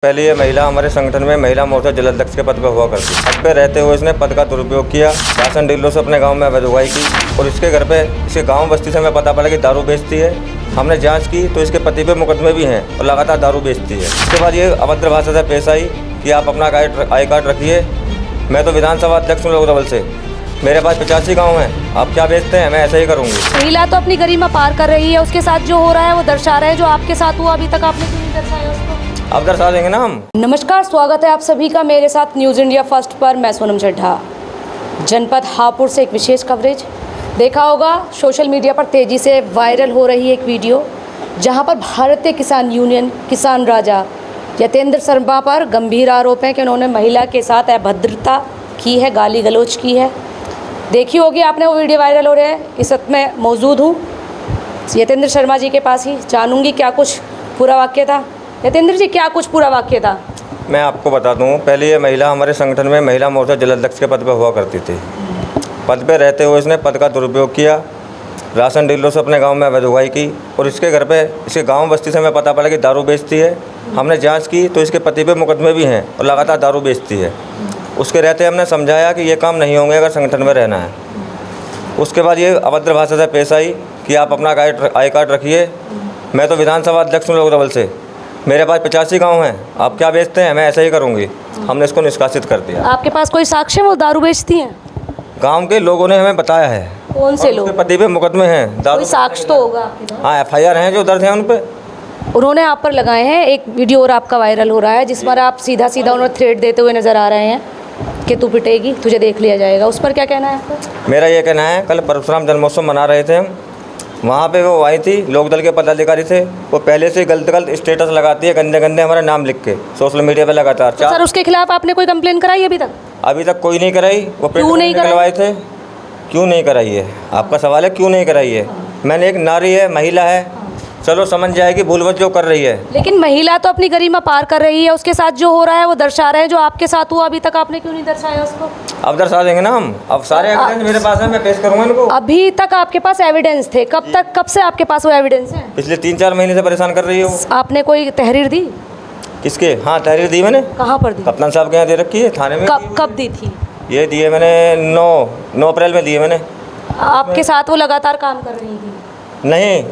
पहले ये महिला हमारे संगठन में महिला मोर्चा जिलाध्यक्ष के पद पर हुआ करती। पद पे रहते हुए इसने पद का दुरुपयोग किया, राशन डीलरों से अपने गांव में अवैध उगाही की और इसके घर पे इसके गांव बस्ती से हमें पता पड़ा कि दारू बेचती है। हमने जांच की तो इसके पति पे मुकदमे भी हैं और लगातार दारू बेचती है। उसके बाद ये अभद्र भाषा से पेश आई कि आप अपना आई कार्ड रखिए। मैं तो विधानसभा अध्यक्ष हूँ लोकदल से, मेरे पास 85 गाँव हैं, आप क्या बेचते हैं, मैं ऐसा ही करूँगी। महिला तो अपनी गरिमा पार कर रही है, उसके साथ जो हो रहा है वो दर्शा रहे हैं। जो आपके साथ हुआ अभी तक आपने क्यों नहीं दर्शाया उसको? अब दर्शा देंगे ना हम। नमस्कार, स्वागत है आप सभी का मेरे साथ न्यूज़ इंडिया फर्स्ट पर। मैं सोनम चड्ढा। जनपद हापुड़ से एक विशेष कवरेज। देखा होगा सोशल मीडिया पर तेज़ी से वायरल हो रही एक वीडियो, जहां पर भारतीय किसान यूनियन किसान राजा यतेंद्र शर्मा पर गंभीर आरोप है कि उन्होंने महिला के साथ अभद्रता की है, गाली गलौज की है। देखी होगी आपने वो वीडियो, वायरल हो रहे हैं। इस वक्त मैं मौजूद हूँ यतेंद्र शर्मा जी के पास ही, जानूंगी क्या कुछ पूरा वाक्य था। यतेंद्र जी, क्या कुछ पूरा वाक्य था? मैं आपको बता दूं, पहले ये महिला हमारे संगठन में महिला मोर्चा जिलाध्यक्ष के पद पर हुआ करती थी। पद पे रहते हुए इसने पद का दुरुपयोग किया, राशन डीलरों से अपने गांव में अवैध उगाही की और इसके घर पे इसके गांव बस्ती से हमें पता पड़ा कि दारू बेचती है। हमने जांच की तो इसके पति पे मुकदमे भी हैं और लगातार दारू बेचती है। उसके रहते हमने समझाया कि ये काम नहीं होंगे अगर संगठन में रहना है। उसके बाद ये अभद्र भाषा से पेश आई कि आप अपना आई कार्ड रखिए। मैं तो विधानसभा अध्यक्ष हूँ लोकदल से, मेरे पास 85 गांव हैं, आप क्या बेचते हैं, मैं ऐसा ही करूंगी। हमने इसको निष्कासित कर दिया। आपके पास कोई साक्ष्य है वो दारू बेचती हैं? गांव के लोगों ने हमें बताया है। कौन से लोग? उसके पति पे मुकदमे हैं, कोई साक्ष्य तो होगा आपके पास? हाँ, FIR हैं जो दर्ज हैं उन पे। उन्होंने आप पर लगाए हैं। एक वीडियो और आपका वायरल हो रहा है जिस पर आप सीधा उन्हें थ्रेट देते हुए नजर आ रहे हैं कि तू पिटेगी, तुझे देख लिया जाएगा। उस पर क्या कहना है आपका? मेरा ये कहना है, कल परशुराम जन्मोत्सव मना रहे थे हम, वहाँ पे वो आई थी, लोकदल के पदाधिकारी थे। वो पहले से गलत स्टेटस लगाती है, गंदे गंदे हमारा नाम लिख के सोशल मीडिया पे लगातार। तो सर, उसके खिलाफ आपने कोई कंप्लेन कराई अभी तक? अभी तक कोई नहीं कराई। वो क्यों नहीं करवाए थे? क्यों नहीं कराई है? आपका सवाल है क्यों नहीं कराई है। मैंने एक नारी है, महिला है, चलो समझ जाएगी भूलवश जो कर रही है। लेकिन महिला तो अपनी गरिमा पार कर रही है, उसके साथ जो हो रहा है वो दर्शा रहे हैं। जो आपके साथ हुआ अभी तक आपने क्यों नहीं दर्शाया उसको? अब दर्शा देंगे ना हम। अब सारे एविडेंस मेरे पास है, मैं पेश करूंगा इनको। अभी तक आपके पास एविडेंस थे? कब से आपके पास वो एविडेंस है? पिछले 3-4 महीने से परेशान कर रही हो। आपने कोई तहरीर दी? किसके? हाँ, तहरीर दी मैंने। कहाँ पर दी? कप्तान साहब के यहाँ दे रखी है, थाने में। कब दी थी? ये दिए मैंने 9 अप्रैल में दिए मैंने। आपके साथ वो लगातार काम कर रही थी? नहीं,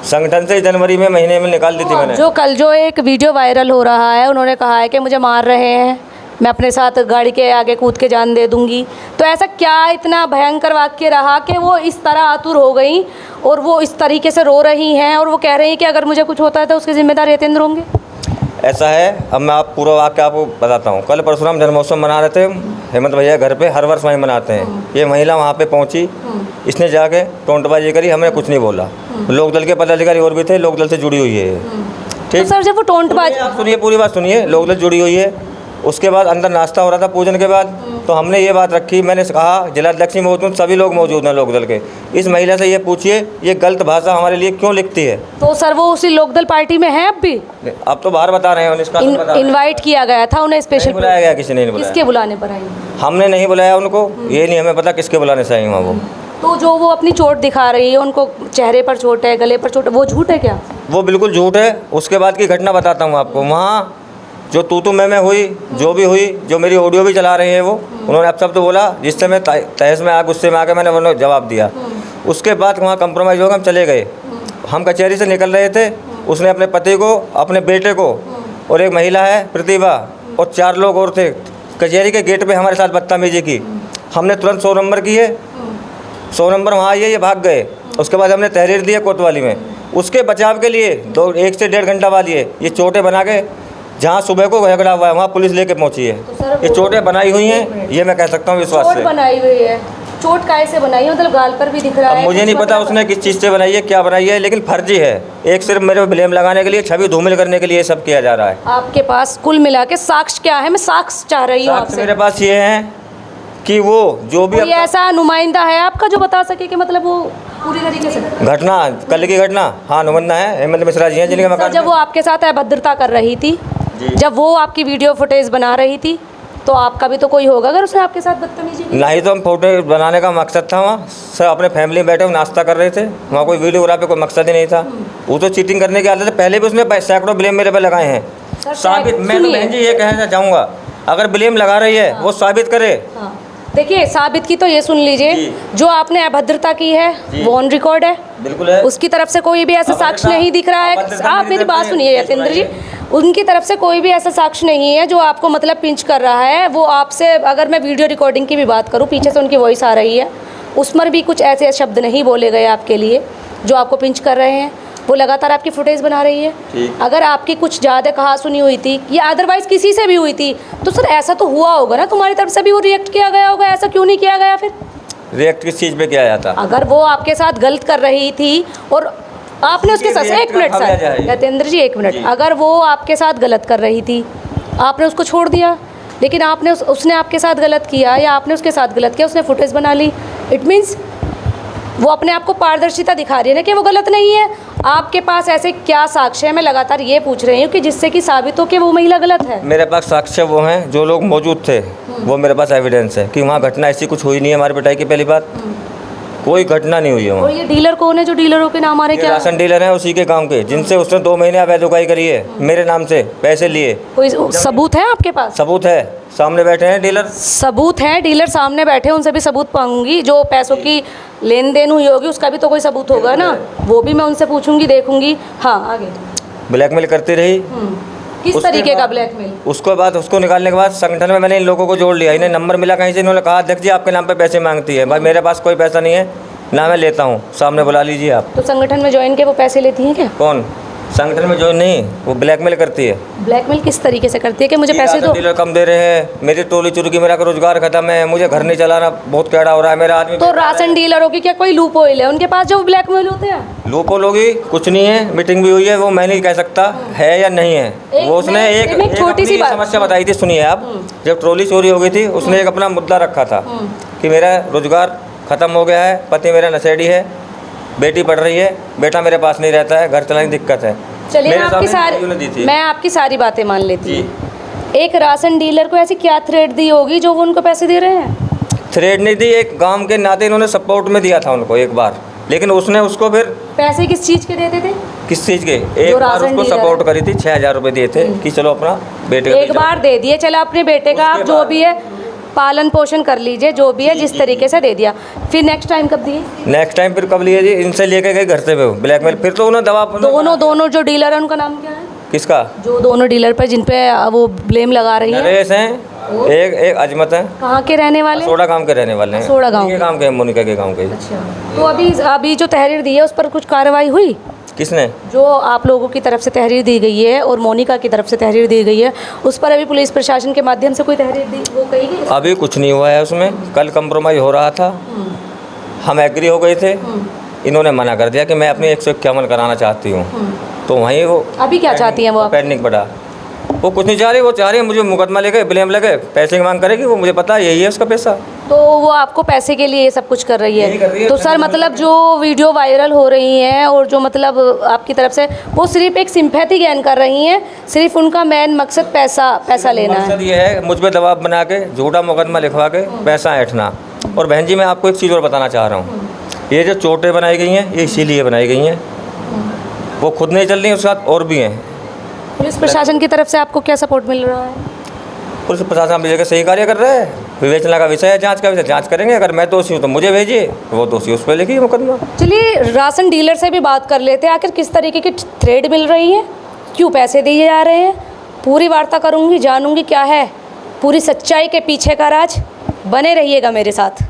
संगठन से जनवरी में महीने में निकाल दी थी मैंने। जो एक वीडियो वायरल हो रहा है, उन्होंने कहा है कि मुझे मार रहे हैं, मैं अपने साथ गाड़ी के आगे कूद के जान दे दूंगी। तो ऐसा क्या इतना भयंकर वाक्य रहा कि वो इस तरह आतुर हो गई और वो इस तरीके से रो रही हैं और वो कह रही हैं कि अगर मुझे कुछ होता है तो उसके जिम्मेदार यतेंद्र होंगे? ऐसा है। अब मैं आप पूरा वाक्य आपको बताता हूँ। कल परशुराम जन्मोत्सव मना रहे थे हेमंत भैया घर पे, हर वर्ष वहीं मनाते हैं। ये महिला वहाँ पे पहुँची, इसने जाके टोंटबाजी करी, हमें कुछ नहीं बोला। लोकदल के पदाधिकारी और भी थे, लोकदल से जुड़ी हुई है। ठीक सर, जब वो टोंटबाजी, आप सुनिए, पूरी बात सुनिए, लोकदल जुड़ी हुई है। उसके बाद अंदर नाश्ता हो रहा था पूजन के बाद, तो हमने ये बात रखी। मैंने कहा जिलाध्यक्ष मौजूद, सभी लोग मौजूद हैं लोकदल के, इस महिला से ये पूछिए ये गलत भाषा हमारे लिए क्यों लिखती है। तो सर वो उसी लोकदल पार्टी में है अब भी? अब तो बाहर बता रहे हैं। इनवाइट किया गया था उन्हें स्पेशल? बुलाया गया? किसी ने नहीं बुलाया। किसके बुलाने पर आई? हमने नहीं बुलाया उनको, ये नहीं हमें पता किसके बुलाने से आई वहाँ वो। तो जो वो अपनी चोट दिखा रही है, उनको चेहरे पर चोट है, गले पर चोट है, वो झूठ है क्या? वो बिल्कुल झूठ है। उसके बाद की घटना बताता हूँ आपको। वहाँ जो तू मैं हुई, जो भी हुई, जो मेरी ऑडियो भी चला रहे हैं वो, उन्होंने अब सब तो बोला, जिससे मैं तहस में गुस्से में आके मैंने उन्होंने जवाब दिया। उसके बाद वहाँ कंप्रोमाइज़ हो गया, हम चले गए। हम कचहरी से निकल रहे थे, उसने अपने पति को, अपने बेटे को और एक महिला है प्रतिभा और 4 लोग और थे, कचहरी के गेट पे हमारे साथ बदतमीजी की। हमने तुरंत 100 नंबर किए, 100 नंबर वहाँ आइए, ये भाग गए। उसके बाद हमने तहरीर दी कोतवाली में। उसके बचाव के लिए 1 से 1.5 घंटा बाद ये चोटें बना के, जहाँ सुबह को झगड़ा हुआ है वहाँ पुलिस लेके पहुँची है। ये चोटें बनाई हुई हैं, ये मैं कह सकता हूँ विश्वास से। बनाई हुई है? चोट काहे से बनाई है? मतलब गाल पर भी दिख रहा है। मुझे नहीं पता उसने किस चीज़ से बनाई है, क्या बनाई है, लेकिन फर्जी है। एक सिर्फ मेरे ब्लेम लगाने के लिए, छवि धूमिल करने के लिए सब किया जा रहा है। आपके पास कुल मिला के साक्ष्य क्या है? मैं साक्ष्य चाह रही हूँ आपसे। मेरे पास ये है कि वो जो भी ऐसा नुमाइंदा है आपका जो बता सके कि मतलब वो पूरी तरीके से घटना, कल की घटना, हाँ नुमाइंदा है, हेमंत मिश्रा जी हैं जिनके मकान। जब वो आपके साथ अभद्रता कर रही थी, जब वो आपकी वीडियो फुटेज बना रही थी, तो आपका भी तो कोई होगा अगर उसने आपके साथ बदतमीजी की? नहीं, तो हम फोटो बनाने का मकसद था। वहाँ सब अपने फैमिली में बैठे हुए नाश्ता कर रहे थे, वहाँ कोई वीडियोग्राफी कोई मकसद ही नहीं था। वो तो चीटिंग करने की आदत है, पहले भी उसने सैकड़ों ब्लेम मेरे पे लगाए हैं। सर, साबित, मैं तो सुनिए। बहन जी ये कहना चाहूँगा, अगर ब्लेम लगा रही है वो साबित करे। हाँ, देखिए साबित की तो ये सुन लीजिए, जी। जो आपने अभद्रता की है जी। वो ऑन रिकॉर्ड है, बिल्कुल है। उसकी तरफ से कोई भी ऐसा साक्ष्य अभद्रता- नहीं दिख रहा है। अभद्रता आप मेरी मेरी तरफ बात से सुनिए नहीं यतेंद्र जी, सुनाइए। उनकी तरफ से कोई भी ऐसा साक्ष्य नहीं है जो आपको मतलब पिंच कर रहा है। वो आपसे, अगर मैं वीडियो रिकॉर्डिंग की भी बात करूं, पीछे से उनकी वॉइस आ रही है, उसमें भी कुछ ऐसे शब्द नहीं बोले गए आपके लिए जो आपको पिंच कर रहे हैं। वो लगातार आपकी फुटेज बना रही है। ठीक। अगर आपकी कुछ ज़्यादा कहा सुनी हुई थी या अदरवाइज किसी से भी हुई थी तो सर ऐसा तो हुआ होगा ना, तुम्हारी तरफ से भी वो रिएक्ट किया गया होगा, ऐसा क्यों नहीं किया गया फिर? रिएक्ट किस चीज़ पे किया जाता? अगर वो आपके साथ गलत कर रही थी और आपने उसके साथ, react एक मिनट कर सर, जाए। यतेंद्र जी एक मिनट, जी। अगर वो आपके साथ गलत कर रही थी, आपने उसको छोड़ दिया, लेकिन आपने उसने आपके साथ गलत किया या आपने उसके साथ गलत किया, उसने फुटेज बना ली, इट मीन्स वो अपने आप को पारदर्शिता दिखा रही है ना कि वो गलत नहीं है। आपके पास ऐसे क्या साक्ष्य है, मैं लगातार ये पूछ रही हूँ कि जिससे कि साबित हो कि वो महिला गलत है। मेरे पास साक्ष्य वो हैं जो लोग मौजूद थे, वो मेरे पास एविडेंस है कि वहाँ घटना ऐसी कुछ हुई नहीं है। हमारी पिटाई की पहली बात, कोई घटना नहीं हुई है और वहाँ। ये डीलर कौन है जो डीलरों के नाम आ रहे ये क्या? राशन डीलर हैं उसी के गांव के, जिनसे उसने 2 महीने अवैध उगाई करी है, मेरे नाम से पैसे लिए। कोई सबूत है आपके पास? सबूत है, सामने बैठे हैं डीलर। सबूत है, डीलर सामने बैठे हैं, उनसे भी सबूत मांगूंगी। जो पैसों की लेन देन हुई होगी उसका भी तो कोई सबूत होगा ना, वो भी मैं उनसे पूछूंगी, देखूंगी। हाँ आगे। ब्लैकमेल करती रही। किस उसके तरीके का बाद- ब्लैकमेल? उसको बाद उसको निकालने के बाद संगठन में मैंने इन लोगों को जोड़ लिया। इन्हें नंबर मिला कहीं से, इन्होंने कहा अध्यक्ष जी आपके नाम पे पैसे मांगती है। भाई मेरे पास कोई पैसा नहीं है, ना मैं लेता हूँ, सामने बुला लीजिए आप। तो संगठन में ज्वाइन के वो पैसे लेती हैं क्या? कौन? संगठन में जो नहीं, वो ब्लैकमेल करती है। ब्लैकमेल किस तरीके से करती है कि मुझे पैसे दो? डीलर कम दे रहे हैं, मेरी टोली चुरकी, मेरा रोजगार खत्म है, मुझे घर नहीं चलाना, बहुत कैड़ा हो रहा है मेरा आदमी। तो राशन डीलरों की क्या कोई लूप होइल है उनके पास जो ब्लैकमेल होते हैं? लूपो लोगी कुछ नहीं है, मीटिंग भी हुई है, वो मैं नहीं कह सकता है या नहीं है। वो उसने एक छोटी सी अपनी बात समस्या बताई थी, सुनिए आप। जब ट्रॉली चोरी हो गई थी, उसने एक अपना मुद्दा रखा था कि मेरा रोजगार खत्म हो गया है, पति मेरा नशेड़ी है, बेटी पढ़ रही है, बेटा मेरे पास नहीं रहता है, घर चलाने की दिक्कत है। चलिए मेरे सामने दी थी। मैं आपकी सारी बातें मान लेती हूँ। एक राशन डीलर को ऐसी क्या थ्रेड दी होगी जो वो उनको पैसे दे रहे हैं? थ्रेड नहीं दी, एक गांव के नाते इन्होंने सपोर्ट में दिया था उनको एक बार, लेकिन उसने उसको फिर पैसे किस चीज़ के देते थे? किस चीज़ के, एक बार राशन उसको डीलर सपोर्ट करी थी, 6,000 रुपये दिए थे कि चलो अपना बेटे का एक बार दे दिए, चलो अपने बेटे का आप जो भी है पालन पोषण कर लीजिए, जो भी है जिस तरीके से दे दिया। फिर नेक्स्ट टाइम कब दिए? नेक्स्ट टाइम फिर कब लिए जी? इनसे लेके गए घर से वो ब्लैकमेल, फिर तो उन्होंने दवा दोनों जो डीलर है उनका नाम क्या है? किसका? जो दोनों डीलर पर जिन पे वो ब्लेम लगा रही है, नरेश हैं, एक अजमत है, कहाँ के रहने वाले? सोडा गांव के रहने वाले हैं। सोडा गांव के के। गांव के हैं, मोनिका के गांव के। अच्छा, तो अभी जो तहरीर दी है उस पर कुछ कार्रवाई हुई? किसने? जो आप लोगों की तरफ से तहरीर दी गई है और मोनिका की तरफ से तहरीर दी गई है, उस पर अभी पुलिस प्रशासन के माध्यम से कोई तहरीर दी वो कही गई? अभी कुछ नहीं हुआ है उसमें। कल कंप्रोमाइज हो रहा था, हम एग्री हो गए थे, इन्होंने मना कर दिया कि मैं अपनी 151 कराना चाहती हूँ। तो वहीं वो अभी क्या चाहती हैं वो आप? पेंडिंग पड़ा, वो कुछ नहीं चाह रही। वो चाह रही है मुझे मुकदमा लेके ब्लेम लगे, पैसे की मांग करेगी, वो मुझे पता है यही है उसका पैसा। तो वो आपको पैसे के लिए ये सब कुछ कर रही यही कर रही है? है। तो सर मतलब जो वीडियो वायरल हो रही हैं और जो मतलब आपकी तरफ से वो सिर्फ एक सिंपैथी गेन कर रही हैं, सिर्फ उनका मेन मकसद पैसा लेना है। मकसद ये है मुझ पर दबाव बना के झूठा मुकदमा लिखवा के पैसा ऐंठना। और बहन जी मैं आपको एक चीज़ और बताना चाह रहा हूँ, ये जो चोटें बनाई गई हैं ये इसीलिए बनाई गई हैं, वो खुद नहीं चल रही हैं, उसके साथ और भी हैं। पुलिस प्रशासन की तरफ से आपको क्या सपोर्ट मिल रहा है? पुलिस प्रशासन मिलकर सही कार्य कर रहे हैं। विवेचना का विषय है, जांच का विषय, जांच करेंगे। अगर मैं दोषी हूँ तो मुझे भेजिए, वो दोषी उस पर लिखिए मुकदमा। चलिए राशन डीलर से भी बात कर लेते हैं, आखिर किस तरीके की थ्रेड मिल रही है, क्यों पैसे दिए जा रहे हैं। पूरी वार्ता करूँगी, जानूँगी क्या है पूरी सच्चाई के पीछे का राज। बने रहिएगा मेरे साथ।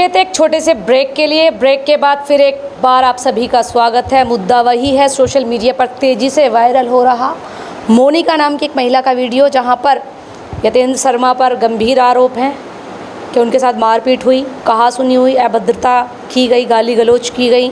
रुके थे एक छोटे से ब्रेक के लिए। ब्रेक के बाद फिर एक बार आप सभी का स्वागत है। मुद्दा वही है, सोशल मीडिया पर तेज़ी से वायरल हो रहा मोनिका नाम की एक महिला का वीडियो, जहां पर यतेंद्र शर्मा पर गंभीर आरोप हैं कि उनके साथ मारपीट हुई, कहासुनी हुई, अभद्रता की गई, गाली गलौज की गई।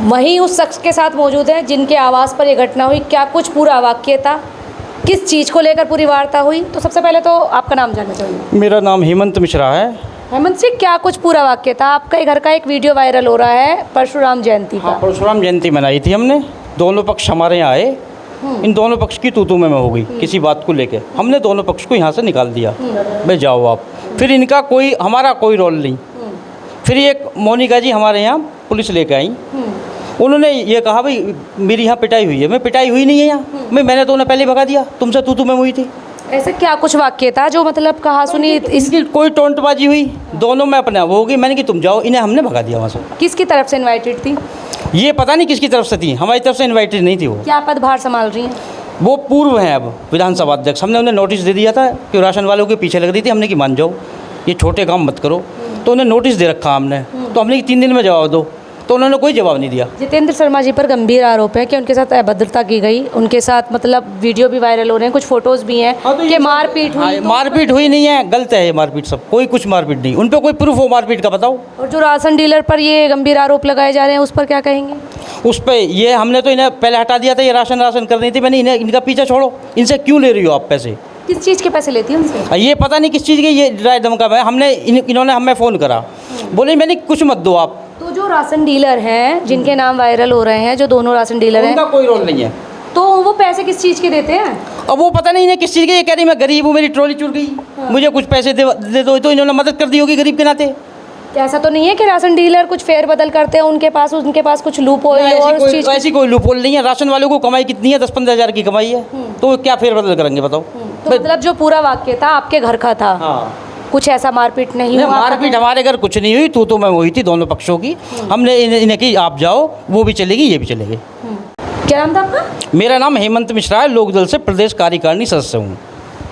वहीं उस शख्स के साथ मौजूद हैं जिनके आवास पर यह घटना हुई। क्या कुछ पूरा वाक्य था, किस चीज़ को लेकर पूरी वार्ता हुई, तो सबसे पहले तो आपका नाम जानना चाहूँगी। मेरा नाम हेमंत मिश्रा है। हेमंत सिंह, क्या कुछ पूरा वाक्य था? आपका घर का एक वीडियो वायरल हो रहा है परशुराम जयंती का। हाँ, परशुराम जयंती मनाई थी हमने। दोनों पक्ष हमारे यहाँ आए। इन दोनों पक्ष की तू में हो गई किसी बात को लेके। हमने दोनों पक्ष को यहाँ से निकाल दिया, भाई जाओ आप। फिर इनका हमारा कोई रोल नहीं। फिर एक मोनिका जी हमारे यहाँ पुलिस लेके आई। उन्होंने ये कहा भाई मेरी यहाँ पिटाई हुई है। मैं पिटाई हुई नहीं है यहाँ, मैंने तो उन्हें पहले ही भगा दिया, तुमसे तू में हुई थी। ऐसा क्या कुछ वाक्य था जो मतलब कहा सुनी? इसकी कोई टोंटबाजी हुई, दोनों में अपना वो होगी। मैंने कि तुम जाओ, इन्हें हमने भगा दिया वहाँ से। किसकी तरफ से इनवाइटेड थी? ये पता नहीं किसकी तरफ से थी, हमारी तरफ से इन्वाइटेड नहीं थी। वो क्या पदभार संभाल रही हैं? वो पूर्व हैं अब विधानसभा अध्यक्ष। हमने उन्हें नोटिस दे दिया था कि राशन वालों के पीछे लग रही थी। हमने कि मान जाओ, ये छोटे काम मत करो। तो उन्हें नोटिस दे रखा हमने। तो हमने कि 3 दिन में जवाब दो, तो उन्होंने कोई जवाब नहीं दिया। जितेंद्र शर्मा जी पर गंभीर आरोप है कि उनके साथ अभद्रता की गई, उनके साथ मतलब वीडियो भी वायरल हो रहे हैं, कुछ फोटोज भी हैं कि मारपीट हुई। मारपीट हुई नहीं है, गलत है ये मारपीट सब। कोई कुछ मारपीट नहीं, उन पर कोई प्रूफ हो मारपीट का बताओ। और जो राशन डीलर पर ये गंभीर आरोप लगाए जा रहे हैं, उस पर क्या कहेंगे? उस पर ये हमने तो इन्हें पहले हटा दिया था। ये राशन कर रही थी। मैंने इन्हें इनका पीछा छोड़ो, इनसे क्यों ले रही हो आप पैसे? किस चीज़ के पैसे लेती है उनसे? ये पता नहीं किस चीज़ के ये ड्राई धमका है। हमने इन्होंने हमें फ़ोन करा, बोले मैंने कुछ मत दो आप। तो जो राशन डीलर हैं जिनके नाम वायरल हो रहे हैं, जो दोनों राशन डीलर हैं, उनका कोई रोल नहीं है। तो वो पैसे किस चीज़ के देते हैं? अब वो पता नहीं इन्हें किस चीज़ के। ये कह रही मैं गरीब हूँ, मेरी ट्रॉली चुर गई, मुझे कुछ पैसे दे दो। तो इन्होंने मदद कर दी होगी गरीब के नाते। ऐसा तो नहीं है कि राशन डीलर कुछ फेर बदल करते हैं, उनके पास कुछ लूप होल और उस चीज़? ऐसी कोई लूप होल नहीं है। राशन वालों को कमाई कितनी है? 10-15 हज़ार की कमाई है। तो क्या फेर बदल करेंगे बताओ? तो मतलब जो पूरा वाक्य था आपके घर का था। हाँ, कुछ ऐसा मारपीट नहीं हुआ? मारपीट हमारे घर कुछ नहीं हुई। तू मैं हुई थी दोनों पक्षों की। हमने इन्हें कि आप जाओ, वो भी चलेगी, ये भी चलेगी। क्या नाम था आपका? मेरा नाम हेमंत मिश्रा है, लोकदल से प्रदेश कार्यकारिणी सदस्य हूँ।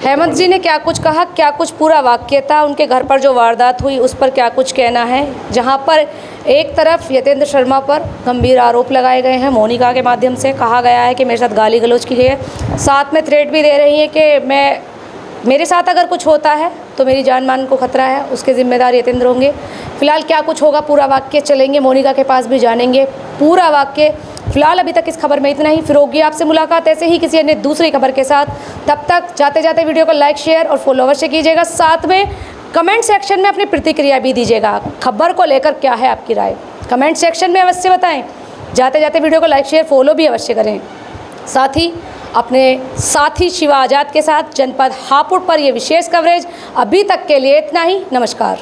हेमंत जी ने क्या कुछ कहा, क्या कुछ पूरा वाक्य था, उनके घर पर जो वारदात हुई उस पर क्या कुछ कहना है? जहां पर एक तरफ यतेंद्र शर्मा पर गंभीर आरोप लगाए गए हैं, मोनिका के माध्यम से कहा गया है कि मेरे साथ गाली गलौज की गई है, साथ में थ्रेट भी दे रही है कि मेरे साथ अगर कुछ होता है तो मेरी जान मान को खतरा है, उसके ज़िम्मेदार यतेंद्र होंगे। फिलहाल क्या कुछ होगा, पूरा वाक्य चलेंगे, मोनिका के पास भी जानेंगे पूरा वाक्य। फिलहाल अभी तक इस खबर में इतना ही। फिर होगी आपसे मुलाकात ऐसे ही किसी अन्य दूसरी खबर के साथ। तब तक जाते जाते वीडियो को लाइक, शेयर और फॉलो अवश्य कीजिएगा। साथ में कमेंट सेक्शन में अपनी प्रतिक्रिया भी दीजिएगा। खबर को लेकर क्या है आपकी राय, कमेंट सेक्शन में अवश्य बताएं। जाते जाते वीडियो को लाइक, शेयर, फॉलो भी अवश्य करें। साथ ही अपने साथी शिवा आज़ाद के साथ जनपद हापुड़ पर यह विशेष कवरेज। अभी तक के लिए इतना ही। नमस्कार।